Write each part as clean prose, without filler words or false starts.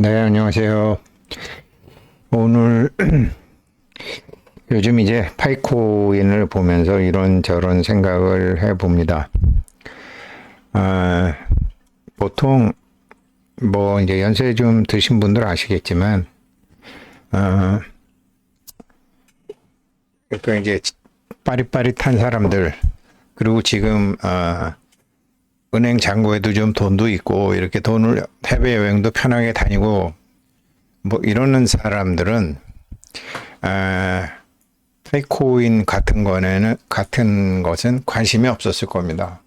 네, 안녕하세요. 오늘 요즘 이제 파이코인을 보면서 이런저런 생각을 해봅니다. 아, 보통 뭐 이제 연세 좀 드신 분들 아시겠지만, 아, 그러니까 이제 빠릿빠릿한 사람들, 그리고 지금 은행 잔고에도 좀 돈도 있고 이렇게 돈을 해외여행도 편하게 다니고 뭐 이러는 사람들은 아, 파이코인 같은 것은 관심이 없었을 겁니다.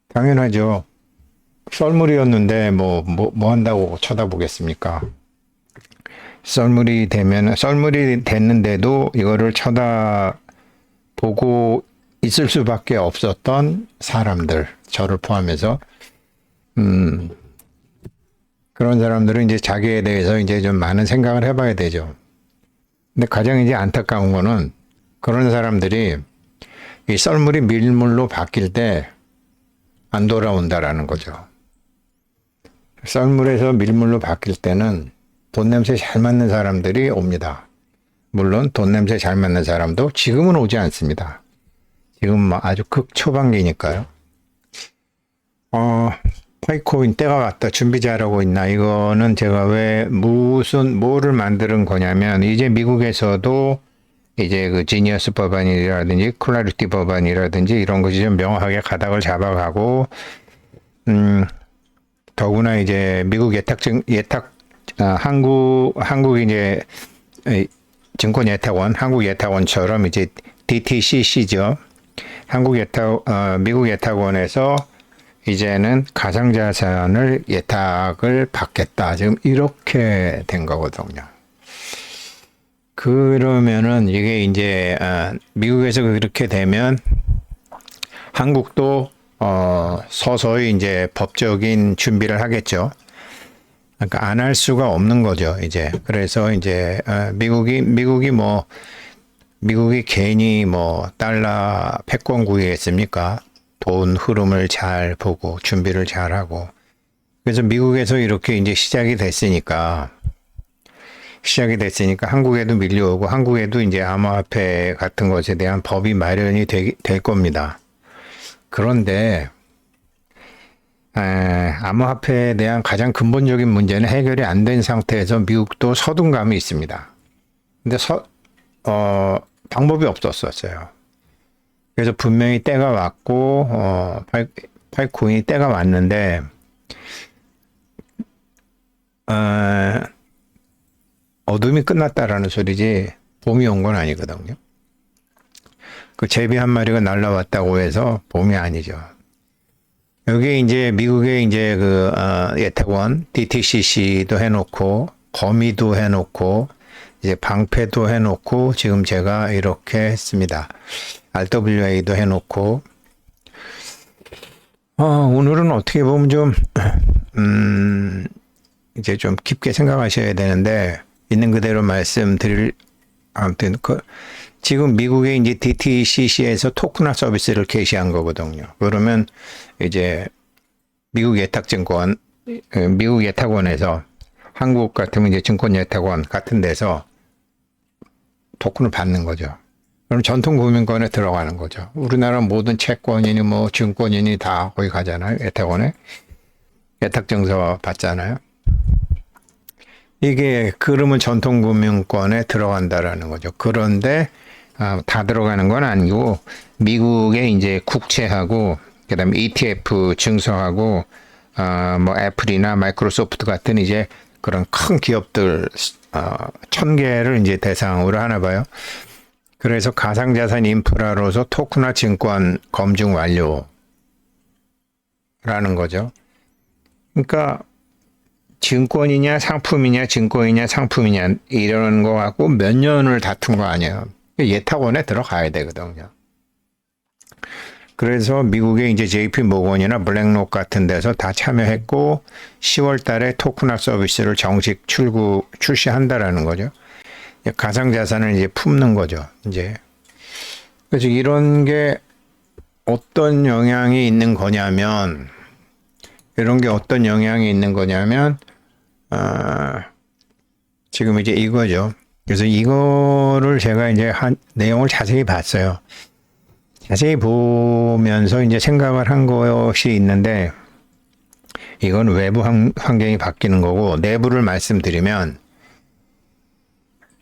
당연하죠. 썰물이었는데 뭐 한다고 쳐다보겠습니까? 썰물이 됐는데도 이거를 쳐다보고 있을 수밖에 없었던 사람들, 저를 포함해서, 그런 사람들은 이제 자기에 대해서 이제 좀 많은 생각을 해봐야 되죠. 근데 가장 이제 안타까운 거는 그런 사람들이 이 썰물이 밀물로 바뀔 때 안 돌아온다라는 거죠. 썰물에서 밀물로 바뀔 때는 돈 냄새 잘 맞는 사람들이 옵니다. 물론 돈 냄새 잘 맞는 사람도 지금은 오지 않습니다. 지금 뭐 아주 극초반기니까요. 파이코인 때가 왔다. 준비 잘하고 있나? 이거는 제가 왜 뭐를 만드는 거냐면 이제 미국에서도 이제 그 지니어스 법안이라든지 클라리티 법안이라든지 이런 것이 좀 명확하게 가닥을 잡아가고 더구나 이제 미국 한국 이제 한국 예탁원처럼 이제 DTCC죠. 미국 예탁원에서 이제는 가상자산을 예탁을 받겠다. 지금 이렇게 된 거거든요. 그러면은 이게 이제 미국에서 그렇게 되면 한국도 서서히 이제 법적인 준비를 하겠죠. 그러니까 안 할 수가 없는 거죠, 이제. 그래서 이제 미국이 괜히 뭐 달러 패권 구이했습니까? 돈 흐름을 잘 보고 준비를 잘 하고. 그래서 미국에서 이렇게 이제 시작이 됐으니까 한국에도 밀려오고 한국에도 이제 암호화폐 같은 것에 대한 법이 마련이 될 겁니다. 그런데 암호화폐에 대한 가장 근본적인 문제는 해결이 안 된 상태에서 미국도 서둔감이 있습니다. 근데 방법이 없었어요. 그래서 분명히 때가 왔고 파이코인이 때가 왔는데 어둠이 끝났다라는 소리지 봄이 온 건 아니거든요. 그 제비 한 마리가 날라왔다고 해서 봄이 아니죠. 여기 이제 미국의 이제 예탁원 DTCC도 해놓고 거미도 해놓고 이제 방패도 해놓고 지금 제가 이렇게 했습니다. RWA도 해놓고 오늘은 어떻게 보면 좀 이제 좀 깊게 생각하셔야 되는데 있는 그대로 아무튼 지금 미국의 이제 DTCC에서 토큰화 서비스를 개시한 거거든요. 그러면 이제 미국 예탁원에서 한국 같으면 이제 증권예탁원 같은 데서 토큰을 받는 거죠. 그럼 전통금융권에 들어가는 거죠. 우리나라 모든 채권이니 뭐 증권이니 다 거기 가잖아요. 예탁원에. 예탁증서 받잖아요. 이게 그러면 전통금융권에 들어간다라는 거죠. 그런데 다 들어가는 건 아니고 미국의 이제 국채하고 그다음에 ETF 증서하고 뭐 애플이나 마이크로소프트 같은 이제 그런 큰 기업들 1000개를 이제 대상으로 하나 봐요. 그래서 가상자산 인프라로서 토큰화 증권 검증 완료라는 거죠. 그러니까 증권이냐 상품이냐 이런 거 갖고 몇 년을 다툰 거 아니에요. 예탁원에 들어가야 되거든요. 그래서 미국의 이제 JP 모건이나 블랙록 같은 데서 다 참여했고 10월 달에 토큰화 서비스를 정식 출시한다라는 거죠. 가상자산을 이제 품는 거죠. 이제. 그래서 이런 게 어떤 영향이 있는 거냐면 지금 이제 이거죠. 그래서 이거를 제가 이제 내용을 자세히 봤어요. 자세히 보면서 이제 생각을 한 것이 있는데, 이건 외부 환경이 바뀌는 거고, 내부를 말씀드리면,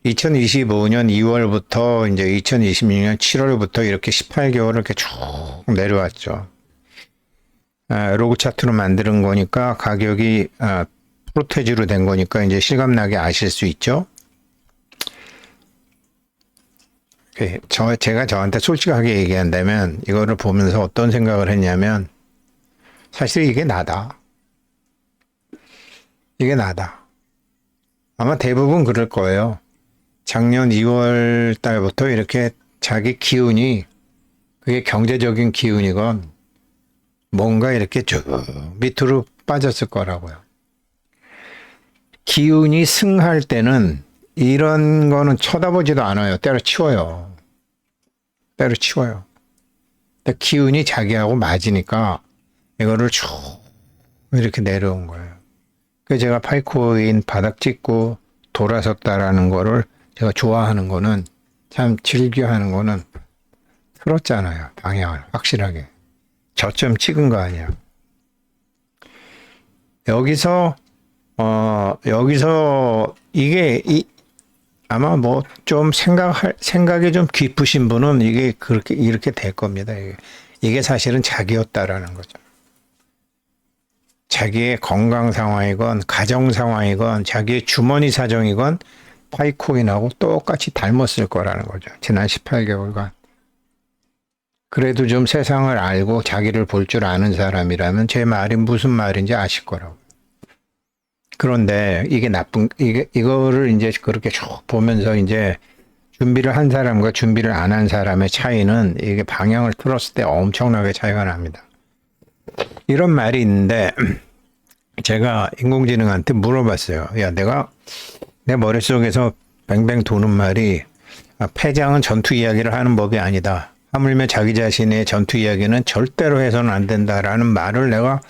2025년 2월부터 이제 2026년 7월부터 이렇게 18개월을 이렇게 쭉 내려왔죠. 로그 차트로 만드는 거니까 가격이 프로테지로 된 거니까 이제 실감나게 아실 수 있죠. 제가 저한테 솔직하게 얘기한다면 이거를 보면서 어떤 생각을 했냐면 사실 이게 나다. 이게 나다. 아마 대부분 그럴 거예요. 작년 2월 달부터 이렇게 자기 기운이 그게 경제적인 기운이건 뭔가 이렇게 쭉 밑으로 빠졌을 거라고요. 기운이 승할 때는 이런 거는 쳐다보지도 않아요. 때려치워요. 때려치워요. 근데 기운이 자기하고 맞으니까 이거를 쭉 이렇게 내려온 거예요. 그래서 제가 파이코인 바닥 찍고 돌아섰다라는 거를 제가 좋아하는 거는 참 즐겨하는 거는 틀었잖아요. 방향을 확실하게. 저점 찍은 거 아니야. 여기서 이게 아마 뭐 좀 생각이 좀 깊으신 분은 이게 이렇게 될 겁니다. 이게 사실은 자기였다라는 거죠. 자기의 건강 상황이건 가정 상황이건 자기의 주머니 사정이건 파이코인하고 똑같이 닮았을 거라는 거죠. 지난 18개월간. 그래도 좀 세상을 알고 자기를 볼 줄 아는 사람이라면 제 말이 무슨 말인지 아실 거라고. 그런데 이게 이거를 이제 그렇게 쭉 보면서 이제 준비를 한 사람과 준비를 안 한 사람의 차이는 이게 방향을 틀었을 때 엄청나게 차이가 납니다. 이런 말이 있는데 제가 인공지능한테 물어봤어요. 야, 내 머릿속에서 뱅뱅 도는 말이 패장은 전투 이야기를 하는 법이 아니다. 하물며 자기 자신의 전투 이야기는 절대로 해서는 안 된다라는 말을 내가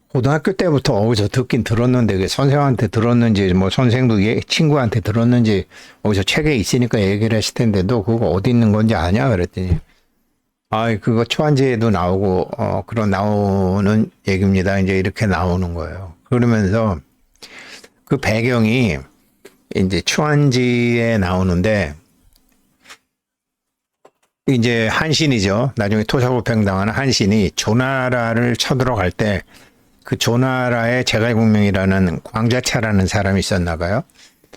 고등학교 때부터 어디서 듣긴 들었는데 그게 선생한테 들었는지 뭐 선생도 친구한테 들었는지 어디서 책에 있으니까 얘기를 했을 텐데 너 그거 어디 있는 건지 아냐 그랬더니 그거 초안지에도 나오고 그런 나오는 얘기입니다. 이제 이렇게 나오는 거예요. 그러면서 그 배경이 이제 초안지에 나오는데 이제 한신이죠. 나중에 토사구팽당하는 한신이 조나라를 쳐들어갈 때 그 조나라의 제갈공명이라는 광자차라는 사람이 있었나 봐요.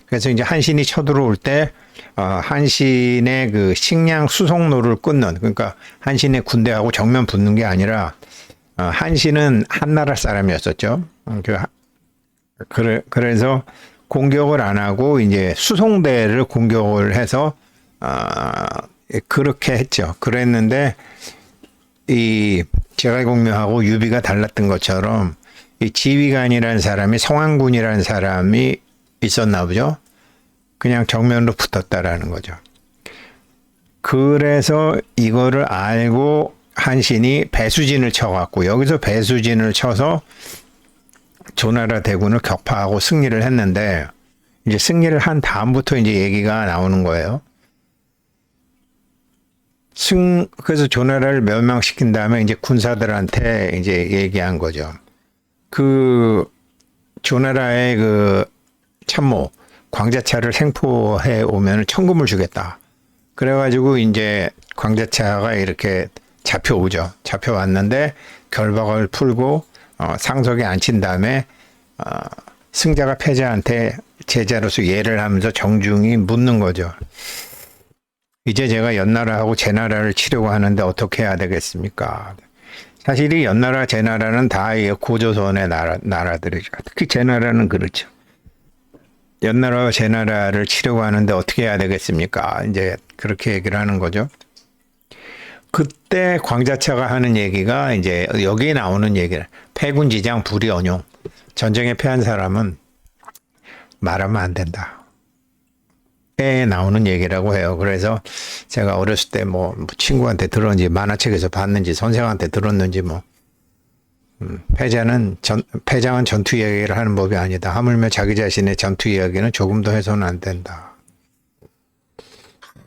그래서 이제 한신이 쳐들어올 때 한신의 그 식량 수송로를 끊는, 그러니까 한신의 군대하고 정면 붙는 게 아니라 한신은 한나라 사람이었었죠. 그래서 공격을 안 하고 이제 수송대를 공격을 해서 그렇게 했죠. 그랬는데 이 제갈공명하고 유비가 달랐던 것처럼 이 지휘관이라는 사람이 성왕군이라는 사람이 있었나 보죠. 그냥 정면으로 붙었다라는 거죠. 그래서 이거를 알고 한신이 배수진을 쳐갖고 여기서 배수진을 쳐서 조나라 대군을 격파하고 승리를 했는데 이제 승리를 한 다음부터 이제 얘기가 나오는 거예요. 그래서 조나라를 멸망시킨 다음에 이제 군사들한테 이제 얘기한 거죠. 그 조나라의 그 참모 광자차를 생포해 오면 천금을 주겠다. 그래가지고 이제 광자차가 이렇게 잡혀오죠. 잡혀왔는데 결박을 풀고 상석에 앉힌 다음에 승자가 패자한테 제자로서 예를 하면서 정중히 묻는 거죠. 이제 제가 연나라하고 제나라를 치려고 하는데 어떻게 해야 되겠습니까? 사실 이 연나라, 제나라는 다 고조선의 나라들이죠. 특히 제나라는 그렇죠. 연나라와 제나라를 치려고 하는데 어떻게 해야 되겠습니까? 이제 그렇게 얘기를 하는 거죠. 그때 광자차가 하는 얘기가 이제 여기에 나오는 얘기를 패군지장 불이언용. 전쟁에 패한 사람은 말하면 안 된다. 에 나오는 얘기라고 해요. 그래서 제가 어렸을 때 뭐 친구한테 들었는지 만화책에서 봤는지 선생한테 들었는지 뭐 패장은 전투 이야기를 하는 법이 아니다. 하물며 자기 자신의 전투 이야기는 조금도 해서는 안 된다.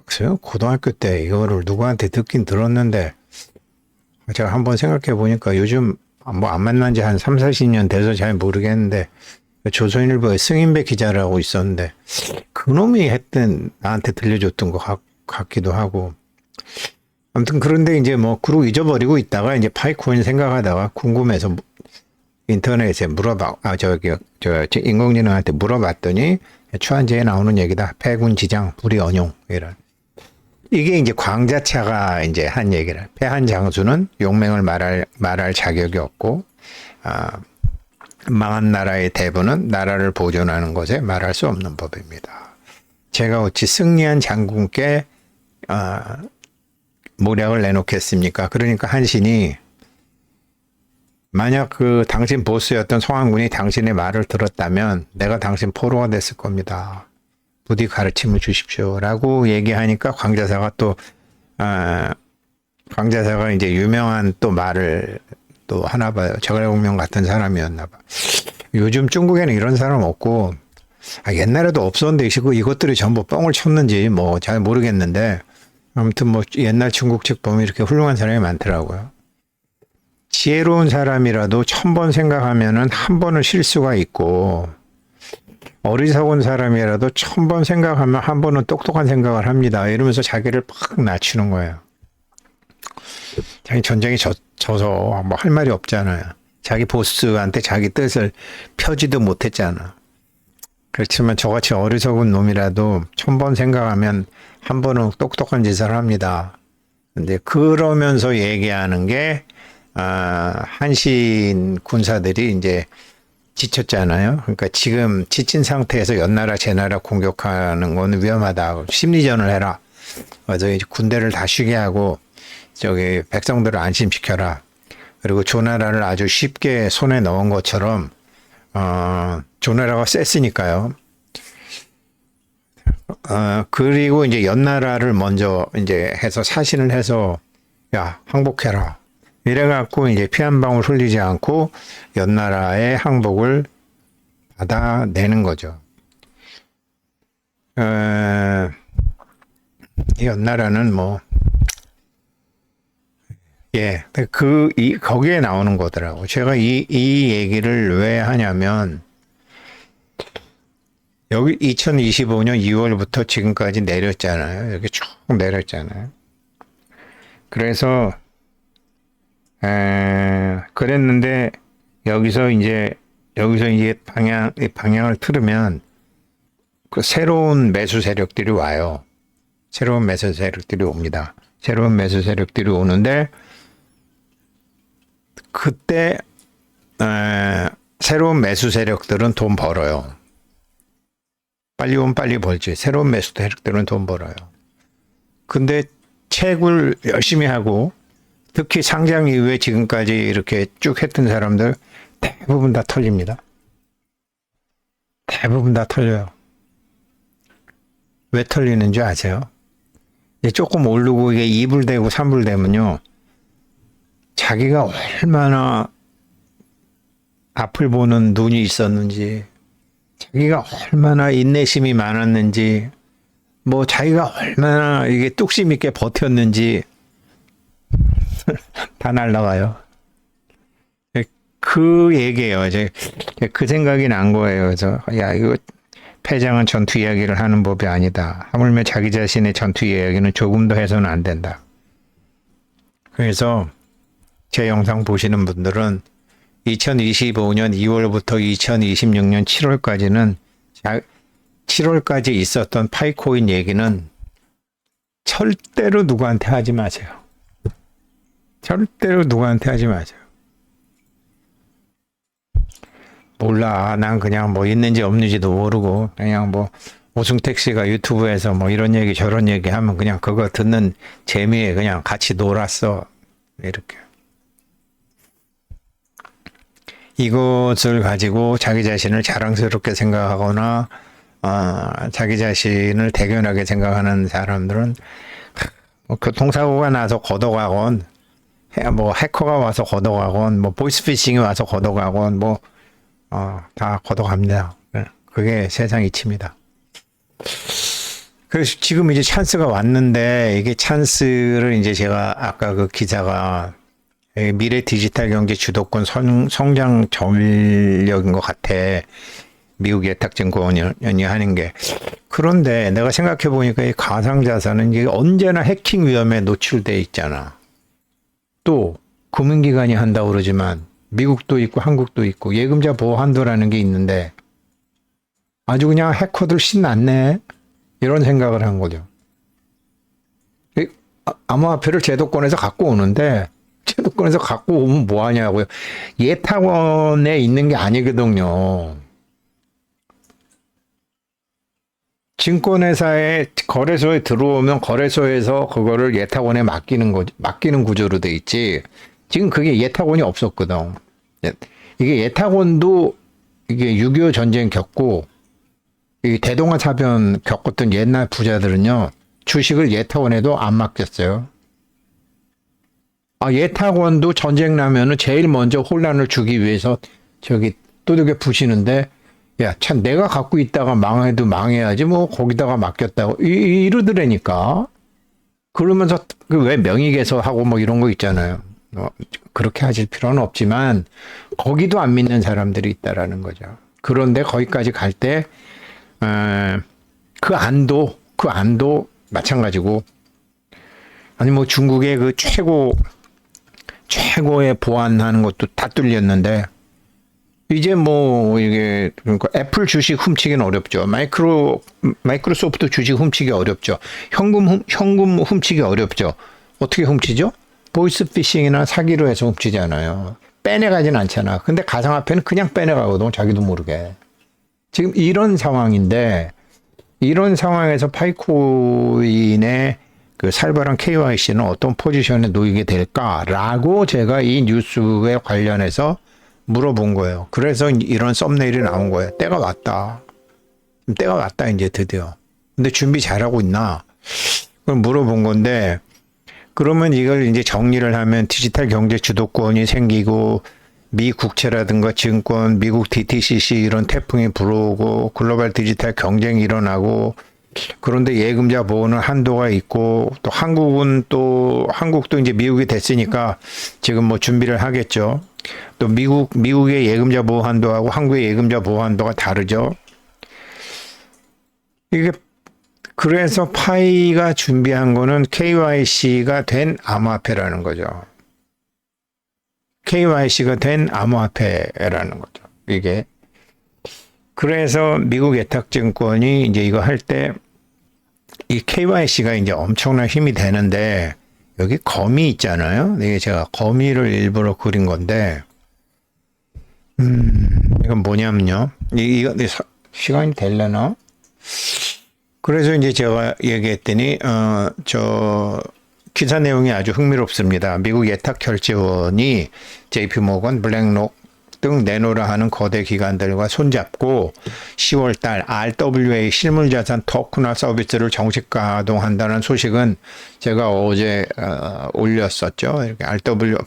글쎄요, 고등학교 때 이거를 누구한테 듣긴 들었는데, 제가 한번 생각해 보니까 요즘 뭐 안 만난 지 한 3, 40년 돼서 잘 모르겠는데, 조선일보에 승인배 기자라고 있었는데, 그놈이 했던, 나한테 들려줬던 것 같기도 하고, 아무튼 그런데 이제 뭐 그러고 잊어버리고 있다가 이제 파이코인 생각하다가 궁금해서 인터넷에 인공지능한테 물어봤더니 추한제에 나오는 얘기다. 패군 지장 불이 언용 이런. 이게 이제 광자차가 이제 한 얘기를. 패한 장수는 용맹을 말할 자격이 없고, 망한 나라의 대부는 나라를 보존하는 것에 말할 수 없는 법입니다. 제가 어찌 승리한 장군께 모략을 내놓겠습니까? 그러니까 한신이 만약 그 당신 보스였던 송한군이 당신의 말을 들었다면 내가 당신 포로가 됐을 겁니다. 부디 가르침을 주십시오라고 얘기하니까 광자사가 이제 유명한 또 말을 또 하나 봐요. 저갈공명 같은 사람이었나 봐. 요즘 중국에는 이런 사람 없고 옛날에도 없었는데 이것들이 전부 뻥을 쳤는지 뭐 잘 모르겠는데 아무튼 뭐 옛날 중국 책 보면 이렇게 훌륭한 사람이 많더라고요. 지혜로운 사람이라도 1000번 생각하면은 한 번은 실수가 있고 어리석은 사람이라도 1000번 생각하면 한 번은 똑똑한 생각을 합니다. 이러면서 자기를 팍 낮추는 거예요. 자기 전쟁에 져서 뭐 할 말이 없잖아요. 자기 보스한테 자기 뜻을 펴지도 못했잖아. 그렇지만 저같이 어리석은 놈이라도 1000번 생각하면 한 번은 똑똑한 짓을 합니다. 근데 그러면서 얘기하는 게 한신 군사들이 이제 지쳤잖아요. 그러니까 지금 지친 상태에서 연나라 제나라 공격하는 건 위험하다. 심리전을 해라. 그래서 이제 군대를 다 쉬게 하고 저기 백성들을 안심시켜라. 그리고 조나라를 아주 쉽게 손에 넣은 것처럼 조나라가 셌으니까요. 그리고 이제 연나라를 먼저 이제 해서 사신을 해서 야 항복해라. 이래갖고 이제 피 한 방울 흘리지 않고 연나라의 항복을 받아내는 거죠. 연나라는 뭐 거기에 나오는 거더라고. 제가 이 얘기를 왜 하냐면, 여기 2025년 2월부터 지금까지 내렸잖아요. 이렇게 쭉 내렸잖아요. 그래서, 그랬는데, 여기서 이제 방향을 틀으면, 그 새로운 매수 세력들이 와요. 새로운 매수 세력들이 옵니다. 새로운 매수 세력들이 오는데, 그때 새로운 매수 세력들은 돈 벌어요. 빨리 오면 빨리 벌지. 새로운 매수 세력들은 돈 벌어요. 근데 채굴 열심히 하고 특히 상장 이후에 지금까지 이렇게 쭉 했던 사람들 대부분 다 털립니다. 대부분 다 털려요. 왜 털리는 줄 아세요? 조금 오르고 이게 2불 되고 3불 되면요. 자기가 얼마나 앞을 보는 눈이 있었는지, 자기가 얼마나 인내심이 많았는지, 뭐 자기가 얼마나 이게 뚝심 있게 버텼는지 다 날라가요. 그 얘기예요. 이제 그 생각이 난 거예요. 그래서 야 이거 패장은 전투 이야기를 하는 법이 아니다. 하물며 자기 자신의 전투 이야기는 조금도 해서는 안 된다. 그래서 제 영상 보시는 분들은 2025년 2월부터 2026년 7월까지는 7월까지 있었던 파이코인 얘기는 절대로 누구한테 하지 마세요. 절대로 누구한테 하지 마세요. 몰라. 난 그냥 뭐 있는지 없는지도 모르고 그냥 뭐 오승택 씨가 유튜브에서 뭐 이런 얘기 저런 얘기 하면 그냥 그거 듣는 재미에 그냥 같이 놀았어. 이렇게. 이것을 가지고 자기 자신을 자랑스럽게 생각하거나 자기 자신을 대견하게 생각하는 사람들은 뭐 교통사고가 나서 걷어가건 뭐 해커가 와서 걷어가건 뭐 보이스피싱이 와서 걷어가건 뭐 다 걷어갑니다. 그게 세상 이치입니다. 그래서 지금 이제 찬스가 왔는데 이게 찬스를 이제 제가 아까 그 기사가 미래 디지털 경제 주도권 성장 전력인 것 같아. 미국 예탁증권이 하는 게. 그런데 내가 생각해 보니까 이 가상자산은 이게 언제나 해킹 위험에 노출돼 있잖아. 또 금융기관이 한다고 그러지만 미국도 있고 한국도 있고 예금자 보호 한도라는 게 있는데 아주 그냥 해커들 신났네. 이런 생각을 한 거죠. 암호화폐를 제도권에서 갖고 오는데 제도권에서 갖고 오면 뭐 하냐고요. 예탁원에 있는 게 아니거든요. 증권회사에 거래소에 들어오면 거래소에서 그거를 예탁원에 맡기는 구조로 돼 있지. 지금 그게 예탁원이 없었거든. 이게 예탁원도 이게 6.25 전쟁 겪고 이 대동아 사변 겪었던 옛날 부자들은요, 주식을 예탁원에도 안 맡겼어요. 예탁원도 전쟁 나면은 제일 먼저 혼란을 주기 위해서 저기 두들겨 부시는데, 야, 참 내가 갖고 있다가 망해도 망해야지 뭐 거기다가 맡겼다고 이러더라니까. 그러면서 왜 명의개설하고 뭐 이런 거 있잖아요. 그렇게 하실 필요는 없지만 거기도 안 믿는 사람들이 있다라는 거죠. 그런데 거기까지 갈 때 그 안도 마찬가지고, 아니 뭐 중국의 그 최고의 보안하는 것도 다 뚫렸는데 이제 뭐 이게 그러니까 애플 주식 훔치기는 어렵죠. 마이크로소프트 주식 훔치기 어렵죠. 현금 훔치기 어렵죠. 어떻게 훔치죠? 보이스피싱이나 사기로 해서 훔치잖아요. 빼내가진 않잖아. 근데 가상화폐는 그냥 빼내가거든. 자기도 모르게. 지금 이런 상황인데, 이런 상황에서 파이코인의 그 살벌한 KYC는 어떤 포지션에 놓이게 될까라고 제가 이 뉴스에 관련해서 물어본 거예요. 그래서 이런 썸네일이 나온 거예요. 때가 왔다. 이제 드디어. 근데 준비 잘하고 있나? 그걸 물어본 건데, 그러면 이걸 이제 정리를 하면 디지털 경제 주도권이 생기고, 미 국채라든가 증권, 미국 DTCC 이런 태풍이 불어오고, 글로벌 디지털 경쟁이 일어나고, 그런데 예금자 보호는 한도가 있고, 또 한국도 이제 미국이 됐으니까 지금 뭐 준비를 하겠죠. 또 미국의 예금자 보호 한도하고 한국의 예금자 보호 한도가 다르죠. 이게 그래서 파이가 준비한 거는 KYC가 된 암호화폐라는 거죠. KYC가 된 암호화폐라는 거죠. 이게. 그래서 미국 예탁증권이 이제 이거 할 때 이 KYC가 이제 엄청난 힘이 되는데, 여기 거미 있잖아요. 이게 제가 거미를 일부러 그린 건데, 이건 뭐냐면요. 이거 시간이 되려나? 그래서 이제 제가 얘기했더니, 기사 내용이 아주 흥미롭습니다. 미국 예탁결제원이 JP모건, 블랙록 등 내노라 하는 거대 기관들과 손잡고 10월 달 RWA 실물자산 토큰화 서비스를 정식 가동한다는 소식은 제가 어제 올렸었죠. 이렇게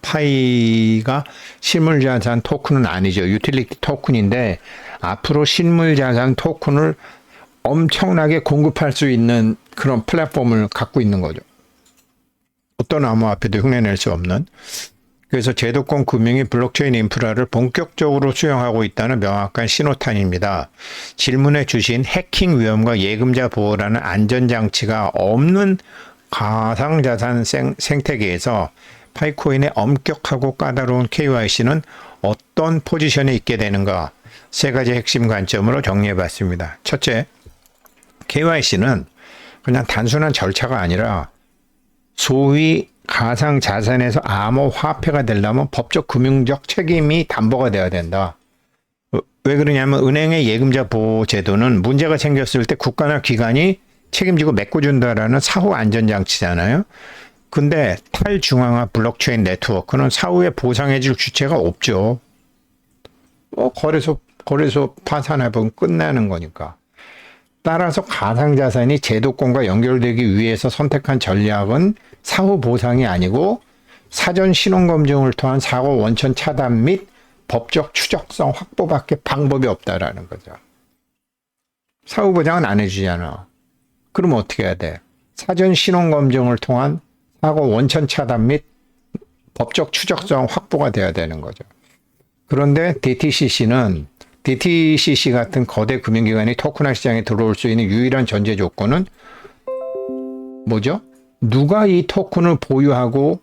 파이가 실물자산 토큰은 아니죠. 유틸리티 토큰인데 앞으로 실물자산 토큰을 엄청나게 공급할 수 있는 그런 플랫폼을 갖고 있는 거죠. 어떤 암호화폐도 흉내낼 수 없는. 그래서 제도권 금융이 블록체인 인프라를 본격적으로 수용하고 있다는 명확한 신호탄입니다. 질문해 주신 해킹 위험과 예금자 보호라는 안전장치가 없는 가상자산 생태계에서 파이코인의 엄격하고 까다로운 KYC는 어떤 포지션에 있게 되는가? 세 가지 핵심 관점으로 정리해 봤습니다. 첫째, KYC는 그냥 단순한 절차가 아니라 소위 가상자산에서 암호화폐가 되려면 법적 금융적 책임이 담보가 돼야 된다. 왜 그러냐면 은행의 예금자 보호 제도는 문제가 생겼을 때 국가나 기관이 책임지고 메꿔준다라는 사후 안전장치잖아요. 근데 탈중앙화 블록체인 네트워크는 사후에 보상해줄 주체가 없죠. 거래소 파산해보면 끝나는 거니까. 따라서 가상자산이 제도권과 연결되기 위해서 선택한 전략은 사후 보상이 아니고 사전 신원 검증을 통한 사고 원천 차단 및 법적 추적성 확보밖에 방법이 없다라는 거죠. 사후 보장은 안 해주잖아. 그럼 어떻게 해야 돼? 사전 신원 검증을 통한 사고 원천 차단 및 법적 추적성 확보가 돼야 되는 거죠. 그런데 DTCC 같은 거대 금융기관이 토큰화 시장에 들어올 수 있는 유일한 전제 조건은 뭐죠? 누가 이 토큰을 보유하고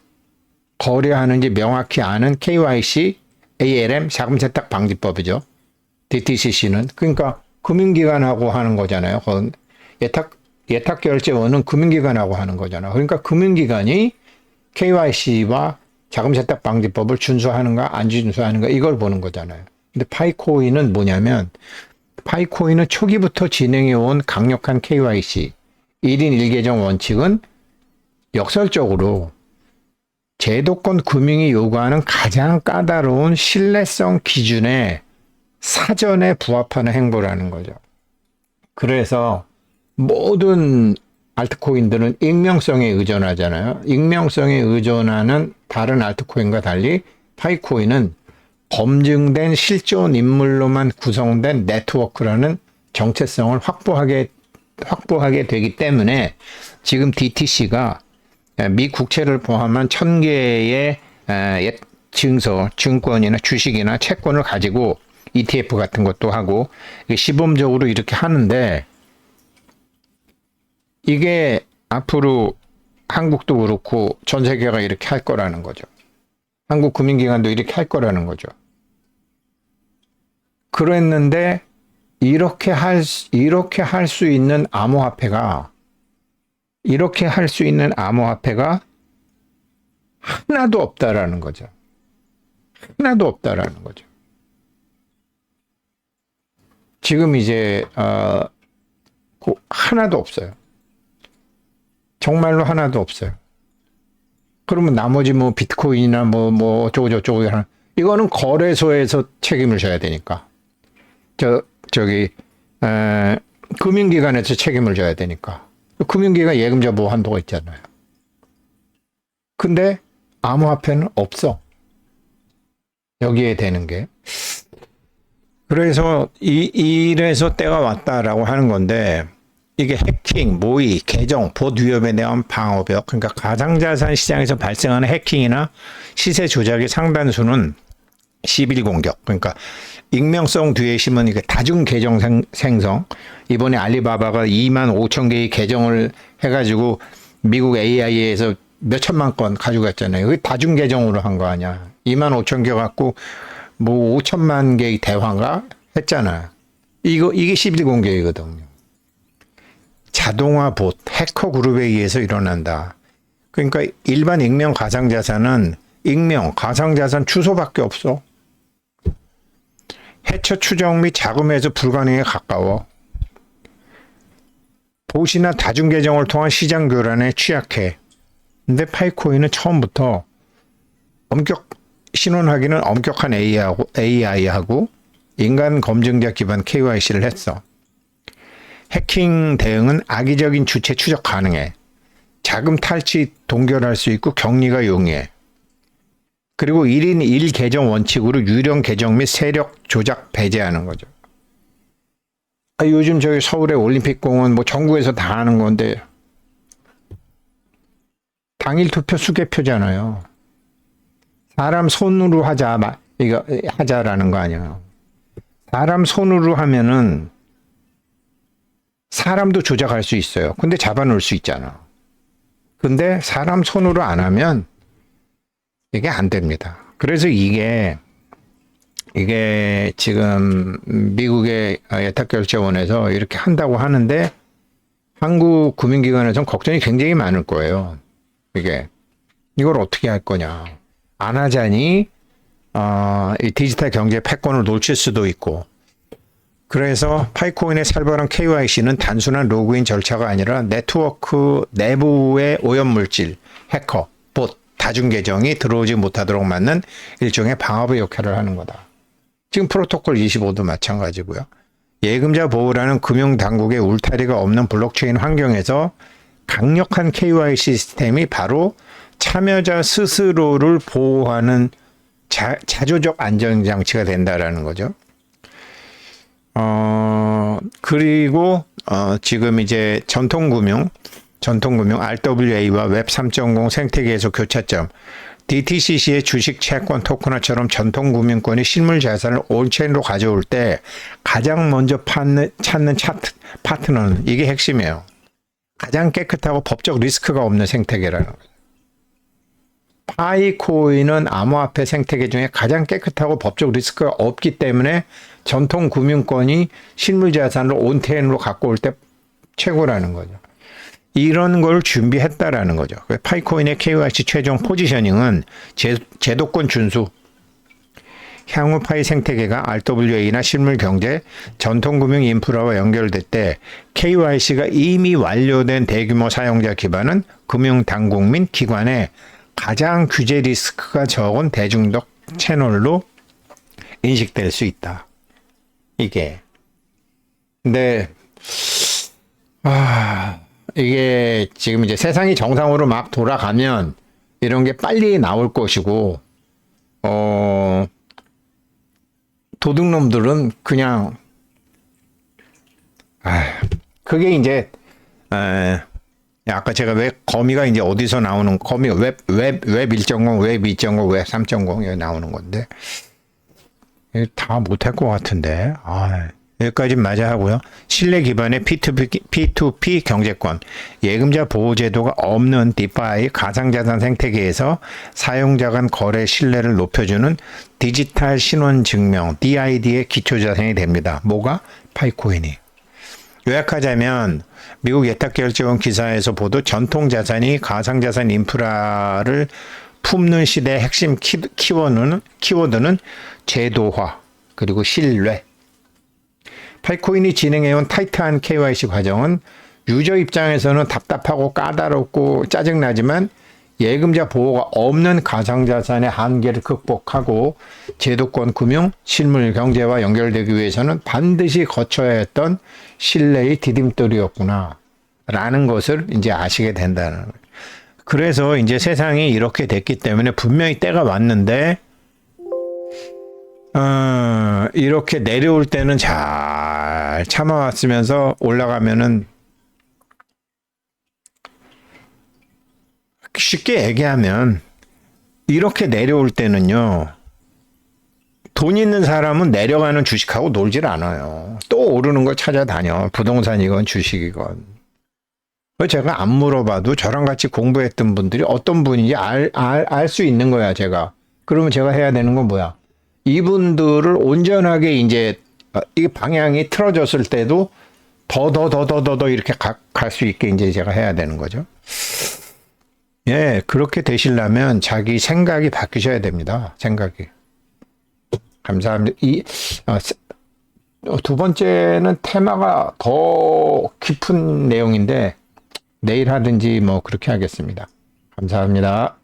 거래하는지 명확히 아는 KYC, ALM, 자금세탁 방지법이죠. DTCC는. 그러니까 금융기관하고 하는 거잖아요. 예탁결제원은 금융기관하고 하는 거잖아. 그러니까 금융기관이 KYC와 자금세탁 방지법을 준수하는가 안 준수하는가 이걸 보는 거잖아요. 근데 파이코인은 뭐냐면 파이코인은 초기부터 진행해온 강력한 KYC 1인 1계정 원칙은 역설적으로 제도권 금융이 요구하는 가장 까다로운 신뢰성 기준에 사전에 부합하는 행보라는 거죠. 그래서 모든 알트코인들은 익명성에 의존하잖아요. 익명성에 의존하는 다른 알트코인과 달리 파이코인은 검증된 실존 인물로만 구성된 네트워크라는 정체성을 확보하게 되기 때문에 지금 DTC가 미 국채를 포함한 1000개의 증서, 증권이나 주식이나 채권을 가지고 ETF 같은 것도 하고 시범적으로 이렇게 하는데 이게 앞으로 한국도 그렇고 전 세계가 이렇게 할 거라는 거죠. 한국 금융기관도 이렇게 할 거라는 거죠. 그랬는데 이렇게 할 수 있는 암호화폐가 하나도 없다라는 거죠. 하나도 없다라는 거죠. 지금 이제 하나도 없어요. 정말로 하나도 없어요. 그러면 나머지 뭐 비트코인이나 뭐 어쩌고 저쩌고 이거는 거래소에서 책임을 져야 되니까. 금융기관에서 책임을 져야 되니까. 금융기관 예금자 보호 한도가 있잖아요. 근데 암호화폐는 없어. 여기에 되는 게. 그래서 이래서 때가 왔다라고 하는 건데 이게 해킹, 모의, 계정, 봇 위협에 대한 방어벽, 그러니까 가상자산 시장에서 발생하는 해킹이나 시세 조작의 상단수는 11공격, 그러니까 익명성 뒤에 심은 이게 다중 계정 생성. 이번에 알리바바가 25,000개의 계정을 해가지고 미국 AI에서 몇천만 건 가져갔잖아요. 그게 다중 계정으로 한 거 아니야. 25,000개 갖고 뭐 5천만 개의 대화가 했잖아요. 이게 11공격이거든요. 자동화 봇, 해커 그룹에 의해서 일어난다. 그러니까 일반 익명 가상자산은 익명, 가상자산 주소밖에 없어. 해처 추적 및 자금해소 불가능에 가까워. 봇이나 다중계정을 통한 시장 교란에 취약해. 근데 파이코인은 처음부터 신원하기는 엄격한 AI하고 인간 검증자 기반 KYC를 했어. 해킹 대응은 악의적인 주체 추적 가능해. 자금 탈취 동결할 수 있고 격리가 용이해. 그리고 1인 1계정 원칙으로 유령 계정 및 세력 조작 배제하는 거죠. 요즘 저기 서울의 올림픽공원 뭐 전국에서 다 하는 건데 당일 투표 수개표잖아요. 사람 손으로 하자라는 거 아니야. 사람 손으로 하면은 사람도 조작할 수 있어요. 근데 잡아놓을 수 있잖아. 근데 사람 손으로 안 하면 이게 안 됩니다. 그래서 이게 지금 미국의 예탁결제원에서 이렇게 한다고 하는데 한국 금융기관에서는 걱정이 굉장히 많을 거예요. 이걸 어떻게 할 거냐. 안 하자니 이 디지털 경제 패권을 놓칠 수도 있고. 그래서 파이코인의 살벌한 KYC는 단순한 로그인 절차가 아니라 네트워크 내부의 오염물질, 해커, 봇, 다중계정이 들어오지 못하도록 막는 일종의 방어의 역할을 하는 거다. 지금 프로토콜 25도 마찬가지고요. 예금자 보호라는 금융당국의 울타리가 없는 블록체인 환경에서 강력한 KYC 시스템이 바로 참여자 스스로를 보호하는 자조적 안전장치가 된다라는 거죠. 그리고 지금 이제 전통금융 RWA와 웹 3.0 생태계에서 교차점, DTCC의 주식, 채권, 토큰화처럼 전통금융권이 실물 자산을 온체인으로 가져올 때 가장 먼저 찾는 파트너는, 이게 핵심이에요. 가장 깨끗하고 법적 리스크가 없는 생태계라는 거예요. 파이코인은 암호화폐 생태계 중에 가장 깨끗하고 법적 리스크가 없기 때문에 전통금융권이 실물 자산을 온체인으로 갖고 올 때 최고라는 거죠. 이런 걸 준비했다라는 거죠. 파이코인의 KYC 최종 포지셔닝은 제도권 준수, 향후 파이 생태계가 RWA나 실물 경제, 전통금융 인프라와 연결될 때 KYC가 이미 완료된 대규모 사용자 기반은 금융당국 및 기관의 가장 규제 리스크가 적은 대중적 채널로 인식될 수 있다. 이게. 근데 이게 지금 이제 세상이 정상으로 막 돌아가면 이런 게 빨리 나올 것이고, 도둑놈들은 그냥, 그게 이제, 아까 제가 왜 거미가 이제 어디서 나오는, 거미 웹 1.0, 웹 2.0, 웹 3.0 여기 나오는 건데, 다 못할 것 같은데, 여기까지 맞아 하고요. 신뢰 기반의 P2P 경제권, 예금자 보호 제도가 없는 디파이 가상자산 생태계에서 사용자 간 거래 신뢰를 높여주는 디지털 신원 증명 DID의 기초자산이 됩니다. 뭐가? 파이코인이. 요약하자면 미국 예탁결제원 기사에서 보도 전통자산이 가상자산 인프라를 품는 시대의 핵심 키워드는 제도화 그리고 신뢰. 파이코인이 진행해온 타이트한 KYC 과정은 유저 입장에서는 답답하고 까다롭고 짜증나지만 예금자 보호가 없는 가상자산의 한계를 극복하고 제도권 금융, 실물 경제와 연결되기 위해서는 반드시 거쳐야 했던 신뢰의 디딤돌이었구나 라는 것을 이제 아시게 된다는 거예요. 그래서 이제 세상이 이렇게 됐기 때문에 분명히 때가 왔는데 이렇게 내려올 때는 잘 참아왔으면서 올라가면은 쉽게 얘기하면 이렇게 내려올 때는요, 돈 있는 사람은 내려가는 주식하고 놀질 않아요. 또 오르는 걸 찾아다녀. 부동산이건 주식이건. 제가 안 물어봐도 저랑 같이 공부했던 분들이 어떤 분인지 알 수 있는 거야, 제가. 그러면 제가 해야 되는 건 뭐야? 이분들을 온전하게 이제 이 방향이 틀어졌을 때도 더 이렇게 갈 수 있게 이제 제가 해야 되는 거죠. 예, 그렇게 되시려면 자기 생각이 바뀌셔야 됩니다. 생각이. 감사합니다. 두 번째는 테마가 더 깊은 내용인데 내일 하든지 뭐 그렇게 하겠습니다. 감사합니다.